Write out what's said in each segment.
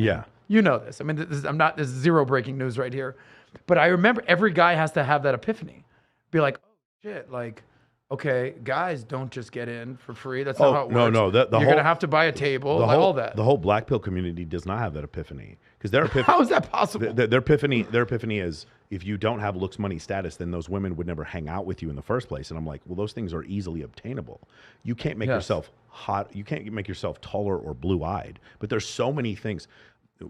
Yeah. You know this. I mean, this is zero breaking news right here. But I remember every guy has to have that epiphany. Be like, oh shit, like, okay, guys don't just get in for free. That's not how it works. No. You're going to have to buy a table, like all that. The whole black pill community does not have that epiphany. Because their epiphany, how is that possible? Their epiphany is, if you don't have looks, money, status, then those women would never hang out with you in the first place. And I'm like, well, those things are easily obtainable. You can't make yourself hot. You can't make yourself taller or blue-eyed. But there's so many things.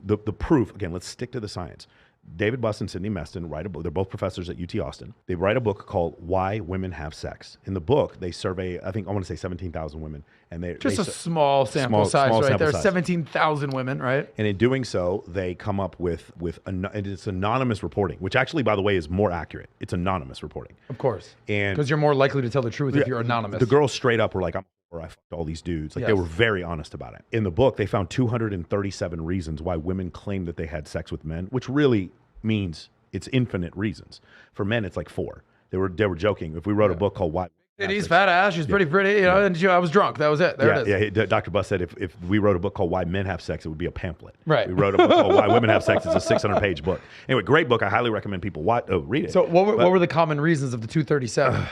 The proof, again, let's stick to the science. David Buss and Sidney Meston write a book. They're both professors at UT Austin. They write a book called Why Women Have Sex. In the book, they survey, I want to say 17,000 women. And they a small sample size, right? There's 17,000 women, right? And in doing so, they come up with and it's anonymous reporting, which actually, by the way, is more accurate. It's anonymous reporting. Of course. And because you're more likely to tell the truth if you're anonymous. The girls straight up were like, I fucked all these dudes. Like, they were very honest about it. In the book, they found 237 reasons why women claim that they had sex with men, which really means it's infinite reasons. For men, it's like 4. They were joking. If we wrote a book called Why... He's fat ass. She's pretty pretty. You know, and I was drunk. That was it. There it is. Yeah. Dr. Buss said if we wrote a book called Why Men Have Sex, it would be a pamphlet. Right. We wrote a book called Why Women Have Sex. It's a 600-page book. Anyway, great book. I highly recommend people read it. So what were the common reasons of the 237?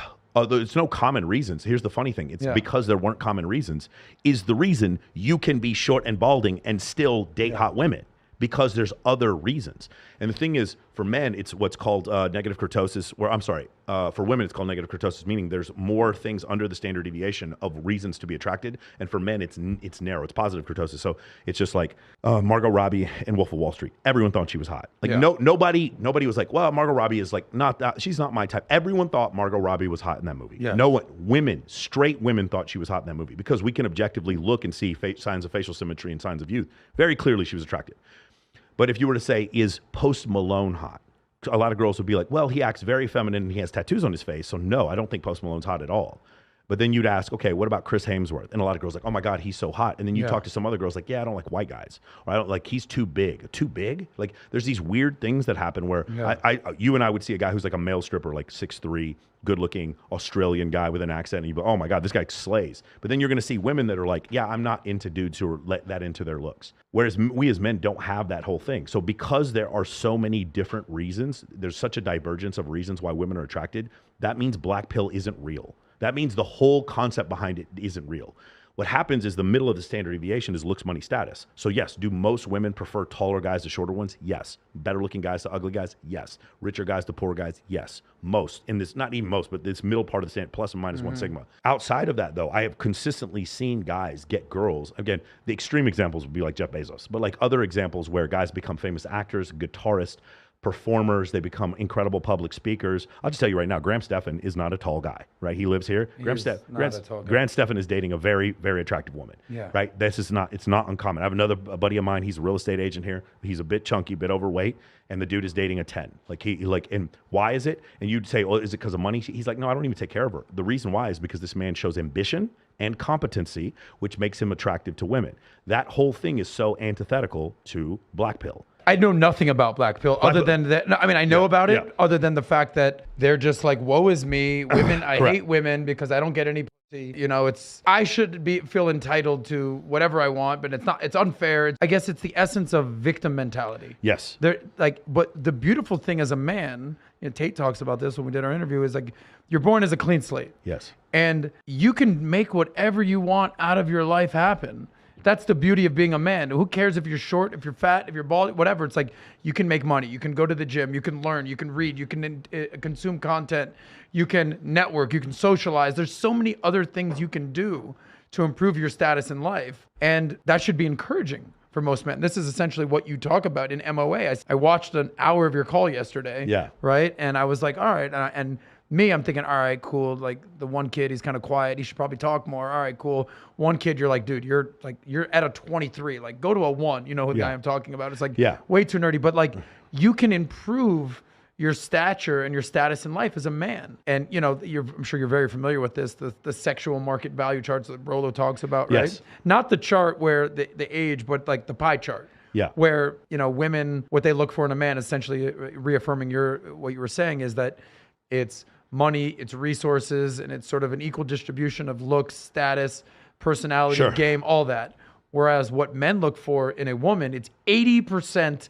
There's no common reasons. Here's the funny thing. It's because there weren't common reasons is the reason you can be short and balding and still date hot women. Because there's other reasons. And the thing is, for men, it's what's called negative kurtosis, for women, it's called negative kurtosis, meaning there's more things under the standard deviation of reasons to be attracted. And for men, it's narrow. It's positive kurtosis. So it's just like Margot Robbie in Wolf of Wall Street. Everyone thought she was hot. Like nobody was like, well, Margot Robbie is like not that. She's not my type. Everyone thought Margot Robbie was hot in that movie. Yeah. No one, straight women thought she was hot in that movie because we can objectively look and see signs of facial symmetry and signs of youth. Very clearly, she was attractive. But if you were to say, is Post Malone hot? A lot of girls would be like, well, he acts very feminine and he has tattoos on his face. So no, I don't think Post Malone's hot at all. But then you'd ask, okay, what about Chris Hemsworth? And a lot of girls are like, oh my God, he's so hot. And then you talk to some other girls like, yeah, I don't like white guys. Or I don't like, he's too big. Too big? Like there's these weird things that happen where you and I would see a guy who's like a male stripper, like 6'3", good looking Australian guy with an accent. And you go, oh my God, this guy slays. But then you're going to see women that are like, yeah, I'm not into dudes who are let that into their looks. Whereas we as men don't have that whole thing. So because there are so many different reasons, there's such a divergence of reasons why women are attracted, that means black pill isn't real. That means the whole concept behind it isn't real. What happens is the middle of the standard deviation is looks, money, status. So yes, do most women prefer taller guys to shorter ones? Yes. Better looking guys to ugly guys? Yes. Richer guys to poor guys? Yes. Most. And this, not even most, but this middle part of the standard, plus or minus 1 sigma. Outside of that though, I have consistently seen guys get girls. Again, the extreme examples would be like Jeff Bezos, but like other examples where guys become famous actors, guitarists, performers, they become incredible public speakers. I'll just tell you right now, Graham Stephan is not a tall guy, right? He lives here. Graham Stephan is dating a very, very attractive woman, right? It's not uncommon. I have another buddy of mine, he's a real estate agent here. He's a bit chunky, a bit overweight, and the dude is dating a 10. And why is it? And you'd say, is it because of money? He's like, no, I don't even take care of her. The reason why is because this man shows ambition and competency, which makes him attractive to women. That whole thing is so antithetical to black pill. I know nothing about black pill other than that. I mean, I know about it other than the fact that they're just like, woe is me. Women, I hate women because I don't get any pussy. You know, I should feel entitled to whatever I want, but it's unfair. I guess it's the essence of victim mentality. Yes. But the beautiful thing as a man, Tate talks about this when we did our interview, is like, you're born as a clean slate. Yes. And you can make whatever you want out of your life happen. That's the beauty of being a man. Who cares if you're short, if you're fat, if you're bald, whatever. It's like you can make money. You can go to the gym. You can learn. You can read. You can consume content. You can network. You can socialize. There's so many other things you can do to improve your status in life. And that should be encouraging for most men. This is essentially what you talk about in MOA. I watched an hour of your call yesterday. Yeah. Right? And I was like, all right. And me, I'm thinking, all right, cool. Like the one kid, he's kind of quiet. He should probably talk more. All right, cool. One kid, you're like, dude, you're at a 23. Like go to a 1. You know who the guy I'm talking about. It's like way too nerdy. But like you can improve your stature and your status in life as a man. And I'm sure you're very familiar with this, the sexual market value charts that Rolo talks about, right? Yes. Not the chart where the age, but like the pie chart. Yeah. Where, women, what they look for in a man, essentially reaffirming what you were saying, is that it's money, it's resources, and it's sort of an equal distribution of looks, status, personality, game, all that. Whereas what men look for in a woman, it's 80%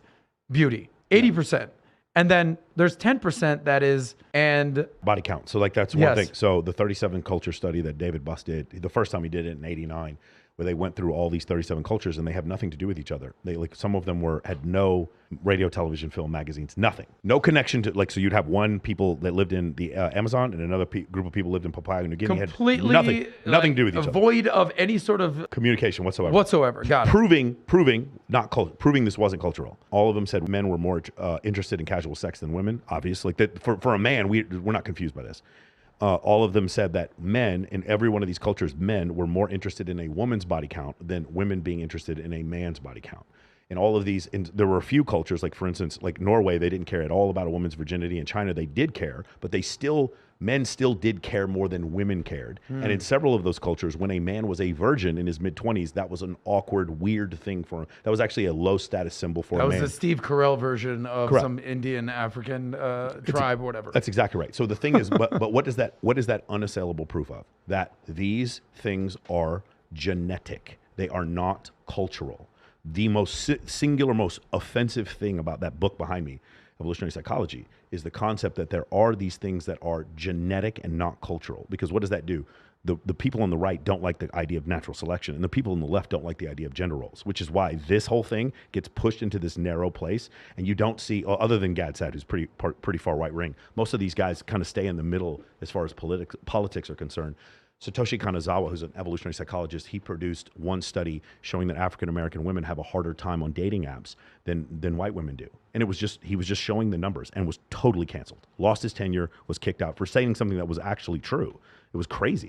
beauty, 80%. And then there's 10% that is, and body count. So like that's one Yes. thing. So the 37 culture study that David Buss did, the first time he did it in '89, where they went through all these 37 cultures and they have nothing to do with each other. They like some of them had no radio, television, film, magazines, nothing, no connection to like. So you'd have one people that lived in the Amazon and another group of people lived in Papua New Guinea. completely had nothing to do with each other. void of any sort of Communication whatsoever. Got it. Proving this wasn't cultural. All of them said men were more interested in casual sex than women. Obviously, that for a man, we're not confused by this. All of them said that men in every one of these cultures, men were more interested in a woman's body count than women being interested in a man's body count. In all of these, and there were a few cultures, like for instance, like Norway, they didn't care at all about a woman's virginity. In China, they did care, but men still did care more than women cared. And in several of those cultures, when a man was a virgin in his mid-20s, that was an awkward, weird thing for him. That was actually a low status symbol for a man. That was the Steve Carell version of Correct. some Indian African tribe or whatever. That's exactly right. So the thing is, but what is that unassailable proof of? That these things are genetic. They are not cultural. The most singular, most offensive thing about that book behind me, Evolutionary Psychology, is the concept that there are these things that are genetic and not cultural. Because what does that do? The people on the right don't like the idea of natural selection, and the people on the left don't like the idea of gender roles, which is why this whole thing gets pushed into this narrow place. And you don't see, other than Gad Saad, who's pretty far right wing, most of these guys kind of stay in the middle as far as politics are concerned. Satoshi Kanazawa, who's an evolutionary psychologist, he produced one study showing that African-American women have a harder time on dating apps than white women do. And he was just showing the numbers and was totally canceled. Lost his tenure, was kicked out for saying something that was actually true. It was crazy.